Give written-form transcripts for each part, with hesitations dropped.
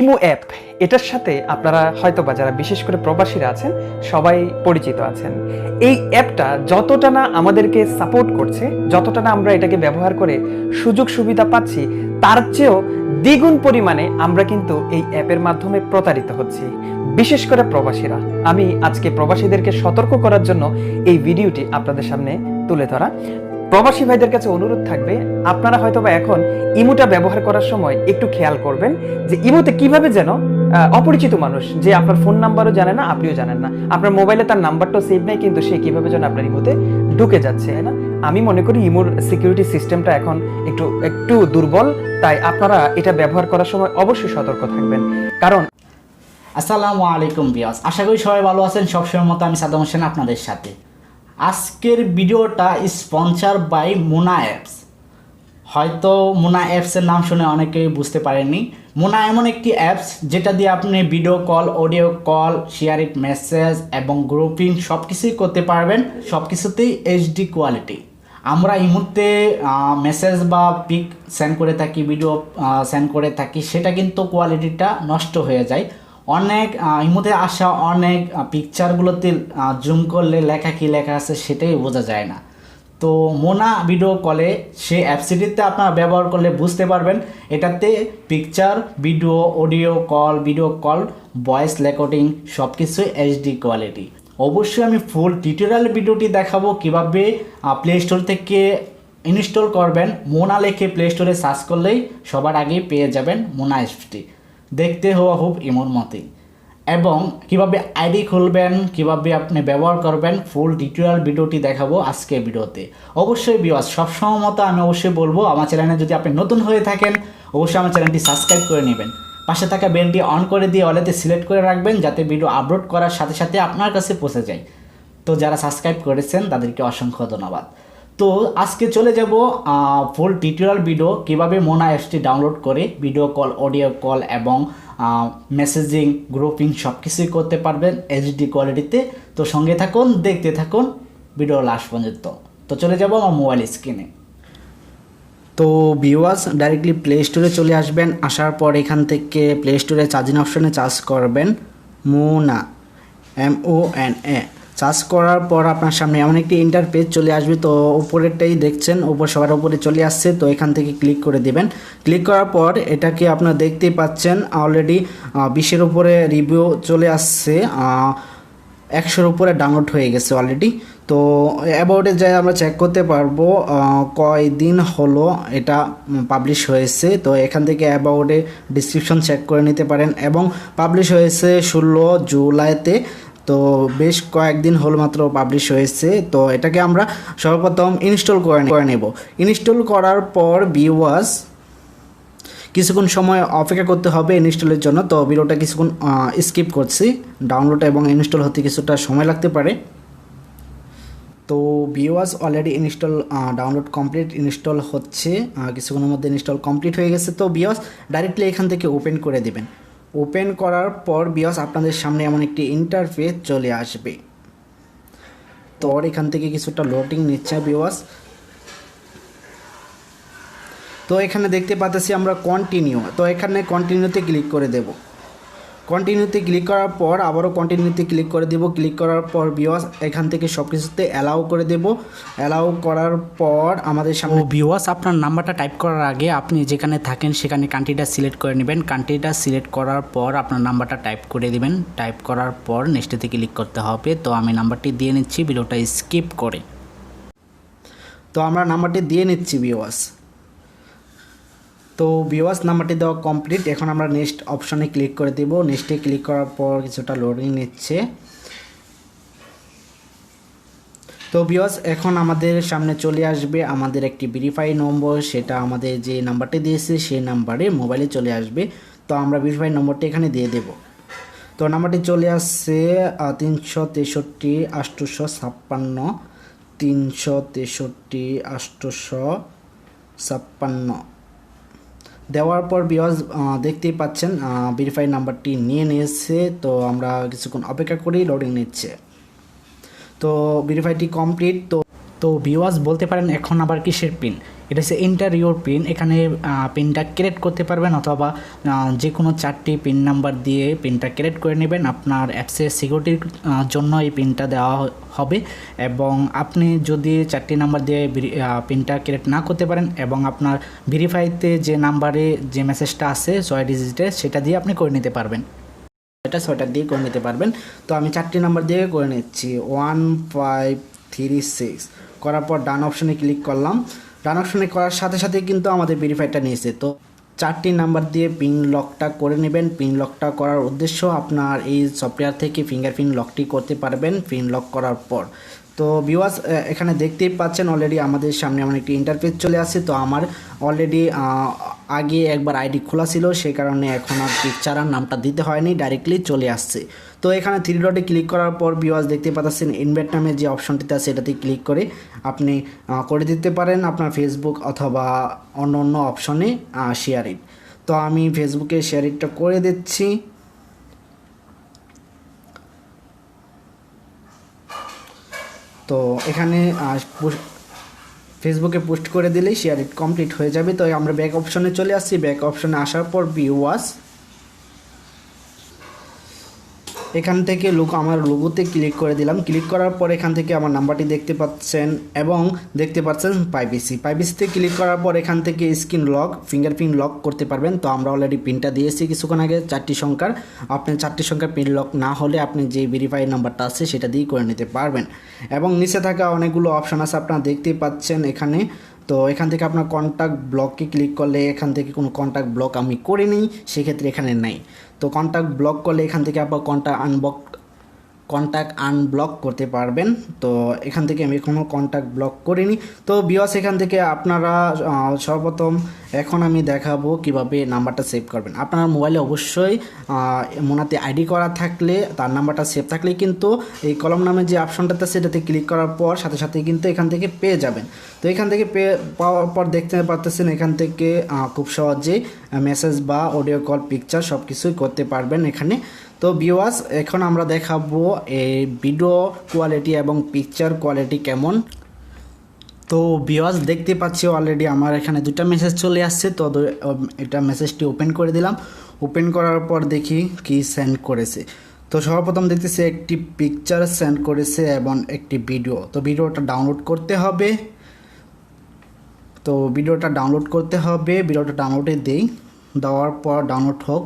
Imo app, এটার সাথে আপনারা হয়তো বা যারা বিশেষ করে প্রবাসীরা আছেন সবাই পরিচিত আছেন। এই অ্যাপটা যতটা না আমাদেরকে সাপোর্ট করছে, যতটা না আমরা এটাকে ব্যবহার করে সুযোগ সুবিধা পাচ্ছি, তার চেয়েও দ্বিগুণ পরিমাণে আমরা কিন্তু এই অ্যাপের মাধ্যমে প্রতারিত হচ্ছি, বিশেষ করে প্রবাসীরা। আমি আজকে প্রবাসীদেরকে সতর্ক করার জন্য এই ভিডিওটি আপনাদের সামনে তুলে ধরা। প্রবাসী ভাইদের কাছে অনুরোধ থাকবে, আপনারা হয়তোবা এখন ইমোটা ব্যবহার করার সময় একটু খেয়াল করবেন যে ইমোতে কিভাবে যেন অপরিচিত মানুষ, যে আপনার ফোন নাম্বারও জানে না, আপনিও জানেন না, আপনার মোবাইলে তার নাম্বারটাও সেভ নেই, কিন্তু সে কিভাবে যেন আপনার ইমোতে ঢুকে যাচ্ছে, না? আমি মনে করি ইমোর সিকিউরিটি সিস্টেমটা এখন একটু দুর্বল, তাই আপনারা এটা ব্যবহার করার সময় অবশ্যই সতর্ক থাকবেন। কারণ আসসালামু আলাইকুম ভিউয়ার্স, আশা করি সবাই ভালো আছেন। সবসময় মতো আমি সাদ্দাম হোসেন আপনাদের সাথে। আজকের ভিডিওটা স্পন্সর বাই মোনা অ্যাপস। হয়তো মোনা অ্যাপসের নাম শুনে অনেকেই বুঝতে পারেননি। মোনা এমন একটি অ্যাপস যেটা দিয়ে আপনি video call, audio call, sharing message এবং গ্রুপিং সব কিছুই করতে পারবেন, সব কিছুতেই এইচডি কোয়ালিটি। আমরা এই মুহূর্তে মেসেজ বা পিক সেন্ড করে থাকি, ভিডিও সেন্ড করে থাকি, সেটা কিন্তু কোয়ালিটিটা নষ্ট হয়ে যায়। অনেক এর মধ্যে আসা অনেক পিকচারগুলোতে জুম করলে লেখা কী লেখা আছে সেটাই বোঝা যায় না। তো মোনা ভিডিও কলে সে অ্যাপসিটিতে আপনারা ব্যবহার করলে বুঝতে পারবেন, এটাতে picture, video call, voice recording সব কিছুই এইচডি কোয়ালিটি। অবশ্যই আমি ফুল টিউটোরিয়াল ভিডিওটি দেখাবো কীভাবে প্লে স্টোর থেকে ইনস্টল করবেন। মোনা লিখে প্লে স্টোরে সার্চ করলেই সবার আগেই পেয়ে যাবেন মোনা অ্যাপসটি। দেখতে হওয়া খুব ইমোর মতোই, এবং কিভাবে আইডি খুলবেন, কিভাবে আপনি ব্যবহার করবেন, ফুল টিউটোরিয়াল ভিডিওটি দেখাবো আজকের ভিডিওতে। অবশ্যই ভিউয়ার্স, সবসময় মতো আমি অবশ্যই বলবো, আমার চ্যানেলে যদি আপনি নতুন হয়ে থাকেন অবশ্যই আমার চ্যানেলটি সাবস্ক্রাইব করে নেবেন, পাশে থাকা বেলটি অন করে দিয়ে অলেতে সিলেক্ট করে রাখবেন, যাতে ভিডিও আপলোড করার সাথে সাথে আপনার কাছে পৌঁছে যায়। তো যারা সাবস্ক্রাইব করেছেন তাদেরকে অসংখ্য ধন্যবাদ। তো আজকে চলে যাব ফুল টিউটোরিয়াল ভিডিও, কীভাবে মোনা অ্যাপসটি ডাউনলোড করে ভিডিও কল, অডিও কল এবং মেসেজিং, গ্রুপিং সব কিছুই করতে পারবেন এইচডি কোয়ালিটিতে। তো সঙ্গে থাকুন, দেখতে থাকুন ভিডিও লাস্ট পর্যন্ত। তো চলে যাব আমার মোবাইল স্ক্রিনে। তো ভিউয়ার্স, ডাইরেক্টলি প্লে স্টোরে চলে আসবেন। আসার পর এখান থেকে প্লে স্টোরে চার্জিং অপশনে চার্জ করবেন মোনা, MONA। সার্চ করার পর আপনার সামনে এমন একটি ইন্টারপেজ চলে আসবে। তো উপরেরটাই দেখছেন, সবার উপরে চলে আসছে। তো এখান থেকে ক্লিক করে দিবেন। ক্লিক করার পর এটাকে আপনারা দেখতেই পাচ্ছেন, অলরেডি 20-এর উপরে রিভিউ চলে আসছে, 100-এর উপরে ডাউনলোড হয়ে গেছে অলরেডি। তো অ্যাবাউটে যাই আমরা চেক করতে পারবো কয়দিন হলো এটা পাবলিশ হয়েছে। তো এখান থেকে অ্যাবাউটে ডিসক্রিপশন চেক করে নিতে পারেন, এবং পাবলিশ হয়েছে 16 জুলাইতে। তো বেশ কয়েকদিন হল মাত্র পাবলিশ হয়েছে। তো এটাকে আমরা সর্বপ্রথম ইনস্টল করে নেব। ইনস্টল করার পর ভিউয়ার্স কিছুক্ষণ সময় অপেক্ষা করতে হবে ইনস্টলের জন্য। তো ভিডিওটা কিছুক্ষণ স্কিপ করছি, ডাউনলোড এবং ইনস্টল হতে কিছুটা সময় লাগতে পারে। তো viewers, already download complete, install হচ্ছে, কিছুক্ষণের মধ্যে ইনস্টল কমপ্লিট হয়ে গেছে। তো ভিউয়ার্স ডাইরেক্টলি এখান থেকে ওপেন করে দিবেন। ওপেন করার পর ভিউয়ার্স আপনাদের সামনে এমন একটি ইন্টারফেস চলে আসবে। তো এখান থেকে কিছুটা লোডিং নিচ্ছে ভিউয়ার্স। তো এখানে দেখতে পাচ্ছি আমরা কন্টিনিউ। তো এখানে কন্টিনিউতে ক্লিক করে দেব। কন্টিনিউতে ক্লিক করার পর আবারও কন্টিনিউতে ক্লিক করে দেব। ক্লিক করার পর ভিউয়ার্স এখান থেকে সব কিছুতে অ্যালাউ করে দেব। অ্যালাউ করার পর আমাদের সামনে ভিউয়ার্স আপনার নাম্বারটা টাইপ করার আগে আপনি যেখানে থাকেন সেখানে কান্ট্রিটা সিলেক্ট করে নেবেন। কান্ট্রিটা সিলেক্ট করার পর আপনার নাম্বারটা টাইপ করে দিবেন। টাইপ করার পর নেক্সটেতে ক্লিক করতে হবে। তো আমি নাম্বারটি দিয়ে নিচ্ছি ভিডিওটা স্কিপ করে। তো আমরা নাম্বারটি দিয়ে নিচ্ছি ভিউয়ার্স। তো ভিউয়ার্স নাম্বারটি দেওয়া কমপ্লিট। এখন আমরা নেক্সট অপশনে ক্লিক করে দেব। নেক্সটে ক্লিক করার পর কিছুটা লোডিং নিচ্ছে। তো ভিউয়ার্স এখন আমাদের সামনে চলে আসবে আমাদের একটি ভেরিফাই নম্বর, সেটা আমাদের যে নাম্বারটি দিয়েছে সেই নাম্বারে মোবাইলে চলে আসবে। তো আমরা ভেরিফাই নম্বরটি এখানে দিয়ে দেব। তো নাম্বারটি চলে আসছে 363 856 363 856। দেওয়ার পর ভিউয়ার্স দেখতেই পাচ্ছেন ভেরিফাই নাম্বারটি নিয়ে নিয়েছে। তো আমরা কিছুক্ষণ অপেক্ষা করি, লোডিং নিচ্ছে। তো ভেরিফাইটি কমপ্লিট। তো ভিউয়ার্স বলতে পারেন এখন আবার কিসের পিন? এটা হচ্ছে এন্টার ইউর পিন। এখানে পিনটা ক্রিয়েট করতে পারবেন অথবা যে কোনো 4টি পিন নাম্বার দিয়ে পিনটা ক্রিয়েট করে নেবেন। আপনার অ্যাপসের সিকিউরিটির জন্য এই পিনটা দেওয়া হবে, এবং আপনি যদি 4টি নাম্বার দিয়ে পিনটা ক্রিয়েট না করতে পারেন এবং আপনার ভেরিফাইতে যে নাম্বারে যে মেসেজটা আছে 6 ডিজিটের সেটা দিয়ে আপনি করে নিতে পারবেন। এটা 6টা দিয়ে করে নিতে পারবেন। তো আমি 4টি নাম্বার দিয়ে করে নিচ্ছি 1536 করার পর ডান অপশনে ক্লিক করলাম। ডান অপশনে করার সাথে সাথে কিন্তু আমাদের ভেরিফাইটা নিয়েছে। তো 4টি নাম্বার দিয়ে পিন লকটা করে নেবেন। পিন লকটা করার উদ্দেশ্য আপনার এই সফটওয়্যার থেকে ফিঙ্গারপ্রিন্ট লকটি করতে পারবেন পিন লক করার পর। তো ভিউয়ার্স এখানে দেখতেই পাচ্ছেন অলরেডি আমাদের সামনে এমন একটি ইন্টারফেস চলে আসছে। তো আমার অলরেডি আগে একবার আইডি খোলা ছিল, সেই কারণে এখন আর পিকচার আর নামটা দিতে হয়নি, ডাইরেক্টলি চলে আসছে। তো এখানে 3 ডটে ক্লিক করার পর ভিউয়ার্স দেখতে পাচ্ছেন ইনভাইট নামে যে অপশনটিতে আছে এটাতে ক্লিক করে আপনি করে দিতে পারেন আপনার ফেসবুক অথবা অন্য অন্য অপশনে শেয়ার ইট। তো আমি ফেসবুকে শেয়ার ইটটা করে দিচ্ছি। তো এখানে ফেসবুকে পোস্ট করে দিলেই শেয়ার ইট কমপ্লিট হয়ে যাবে। তো আমরা ব্যাক অপশনে চলে আসছি। ব্যাক অপশনে আসার পর ভিউয়ার্স এখান থেকে আমার লোগোতে ক্লিক করে দিলাম। ক্লিক করার পর এখান থেকে আমার নাম্বারটি দেখতে পাচ্ছেন এবং দেখতে পাচ্ছেন প্রাইভেসিতে ক্লিক করার পর এখান থেকে স্ক্রিন লক ফিঙ্গারপ্রিন্ট লক করতে পারবেন। তো আমরা অলরেডি পিনটা দিয়েছি কিছুক্ষণ আগে 4টি সংখ্যার। আপনি 4টি সংখ্যার পিন লক না হলে আপনি যে ভেরিফাই নাম্বারটা আছে সেটা দিয়েই করে নিতে পারবেন। এবং নিচে থাকা অনেকগুলো অপশান আছে আপনারা দেখতেই পাচ্ছেন এখানে। তো এখান থেকে আপনার কন্ট্যাক্ট ব্লককে ক্লিক করলে এখান থেকে কোনো কন্ট্যাক্ট ব্লক আমি করিনি, সেক্ষেত্রে এখানে নাই। তো কন্ট্যাক্ট ব্লক করলে এখান থেকে আপনার কন্ট্যাক্ট আনব্লক করতে পারবেন। তো এখান থেকে আমি কোনো কন্ট্যাক্ট ব্লক করিনি। তো ভিউয়ার্স এখান থেকে আপনারা সর্বপ্রথম এখন আমি দেখাবো কিভাবে নাম্বারটা সেভ করবেন। আপনার মোবাইলে অবশ্যই মোনাতে আইডি করা থাকলে তার নাম্বারটা সেভ থাকলে কিন্তু এই কলম নামে যে অপশনটাতে সেটাতে ক্লিক করার পর সাথে সাথে কিন্তু এখান থেকে পেয়ে যাবেন। তো এখান থেকে পাওয়ার পর দেখতে পাচ্ছেন এখান থেকে খুব সহজেই মেসেজ বা অডিও কল পিকচার সব কিছুই করতে পারবেন এখানে। তো ভিউয়ার্স এখন আমরা দেখাবো এই ভিডিও কোয়ালিটি এবং পিকচার কোয়ালিটি কেমন। তো ভিউয়ার্স দেখতে পাচ্ছি অলরেডি আমার এখানে 2টা মেসেজ চলে আসছে। তো এটা মেসেজটি ওপেন করে দিলাম। ওপেন করার পর দেখি কি সেন্ড করেছে। তো সর্বপ্রথম দেখতেছি একটি পিকচার সেন্ড করেছে এবং একটি ভিডিও। তো ভিডিওটা ডাউনলোড করতে হবে। ভিডিওটা ডাউনলোডে দেই। দেওয়ার পর ডাউনলোড হোক,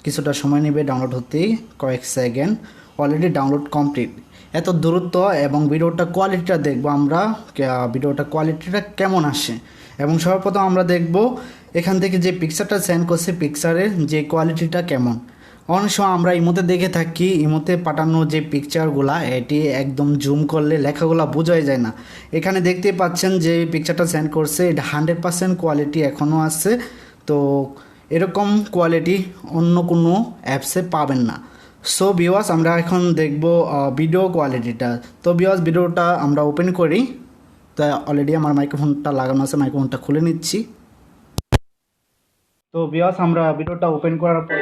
কিছুটা সময় নেবে ডাউনলোড হতে, কয়েক সেকেন্ড। Already download complete. এত দ্রুত এবং ভিডিওটা কোয়ালিটিটা দেখবো আমরা, ভিডিওটা কোয়ালিটিটা কেমন আসে। এবং সর্বপ্রথম আমরা দেখব এখান থেকে যে পিকচারটা সেন্ড করছে পিকচারের যে কোয়ালিটিটা কেমন। অনেক সময় আমরা ইমোতে দেখে থাকি ইমোতে পাঠানো যে পিকচারগুলা এটি একদম জুম করলে লেখাগুলা বোঝাই যায় না। এখানে দেখতে পাচ্ছেন যে পিকচারটা সেন্ড করছে এটা 100% কোয়ালিটি এখনও আছে। তো এরকম কোয়ালিটি অন্য কোনো অ্যাপসে পাবেন না। সো ভিউয়ার্স আমরা এখন দেখব ভিডিও কোয়ালিটিটা। তো ভিউয়ার্স ভিডিওটা আমরা ওপেন করি। তো অলরেডি আমার মাইক্রোফোনটা লাগানো আছে, মাইক্রোফোনটা খুলে নিচ্ছি। তো ভিউয়ার্স আমরা ভিডিওটা ওপেন করার পর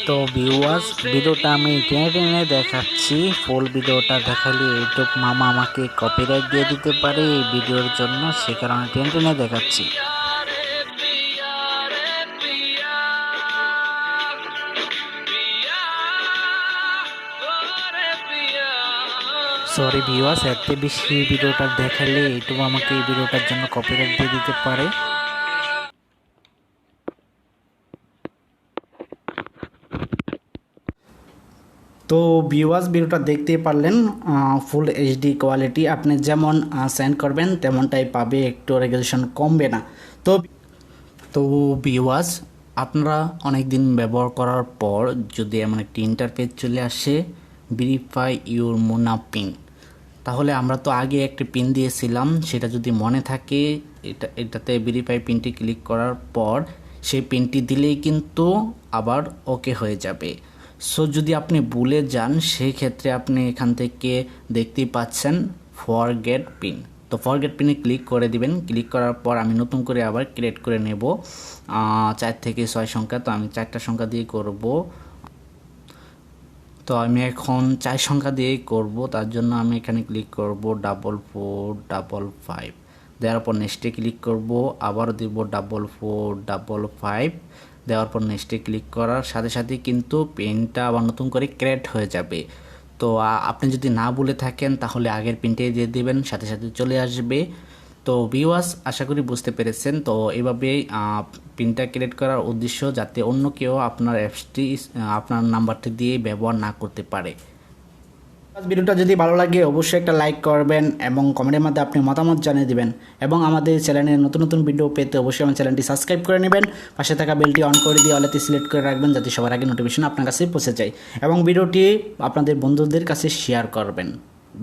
তো ভিউয়ার্স ভিডিওটা আমি টেনে দেখাচ্ছি। ফুল ভিডিওটা দেখালে ইউটিউব মামা আমাকে কপিরাইট দিয়ে দিতে পারে এই ভিডিওর জন্য, সে কারণে টেনে দেখাচ্ছি। সরি ভিউয়ার্স, এতে বেশি ভিডিওটা দেখালে ইউটিউব আমাকে এই ভিডিওটার জন্য কপিরাইট দিয়ে দিতে পারে। তো ভিউয়ার্স ভিডিওটা দেখতে পারলেন ফুল এইচডি কোয়ালিটি। আপনি যেমন সেন্ড করবেন তেমনটাই পাবে, একটু রেজুলেশন কমবে না। তো ভিউয়ার্স আপনারা অনেক দিন ব্যবহার করার পর যদি এমন একটি ইন্টারফেস চলে আসে ভেরিফাই ইউর মোনা পিন, তাহলে আমরা তো আগে একটি পিন দিয়েছিলাম, সেটা যদি মনে থাকে এটাতে ভেরিফাই পিনটি ক্লিক করার পর সেই পিনটি দিলেই কিন্তু আবার ওকে হয়ে যাবে। সো যদি আপনি ভুলে যান সেই ক্ষেত্রে আপনি এখান থেকে দেখতেই পাচ্ছেন ফরগেট পিন, তো ফরগেট পিনে ক্লিক করে দিবেন। ক্লিক করার পর আমি নতুন করে আবার ক্রিয়েট করে নেব 4 থেকে 6 সংখ্যা। তো আমি 4টা সংখ্যা দিয়ে করব। তো আমি এখন 4 সংখ্যা দিয়েই করব, তার জন্য আমি এখানে ক্লিক করব 4455 দেওয়ার পর নেক্সটে ক্লিক করব, আবারও দিব 4455 দেওয়ার পর নেক্সটে ক্লিক করার সাথে সাথে কিন্তু পিনটা আবার নতুন করে ক্রিয়েট হয়ে যাবে। তো আপনি যদি না বলে থাকেন তাহলে আগের পিনটাই দিয়ে দিবেন, সাথে সাথে চলে আসবে। তো ভিউয়ার্স, আশা করি বুঝতে পেরেছেন। তো এইভাবেই পিনটা ক্রিয়েট করার উদ্দেশ্য যাতে অন্য কেউ আপনার অ্যাপসটি আপনার নাম্বারটি দিয়ে ব্যবহার না করতে পারে। ভিডিওটা যদি ভালো লাগে অবশ্যই একটা লাইক করবেন এবং কমেন্টের মধ্যে আপনি মতামত জানিয়ে দিবেন এবং আমাদের চ্যানেলে নতুন নতুন ভিডিও পেতে অবশ্যই আমার চ্যানেলটি সাবস্ক্রাইব করে নেবেন। পাশে থাকা বেলটি অন করে দিয়ে অলেতে সিলেক্ট করে রাখবেন যাতে সবার আগে নোটিফিকেশন আপনার কাছে পৌঁছে যায় এবং ভিডিওটি আপনাদের বন্ধুদের কাছে শেয়ার করবেন।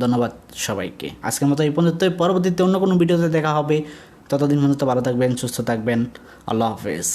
ধন্যবাদ সবাইকে। আজকের মতো এই পর্যন্ত, পরবর্তীতে অন্য কোনো ভিডিওতে দেখা হবে। ততদিন পর্যন্ত ভালো থাকবেন, সুস্থ থাকবেন। আল্লাহ হাফেজ।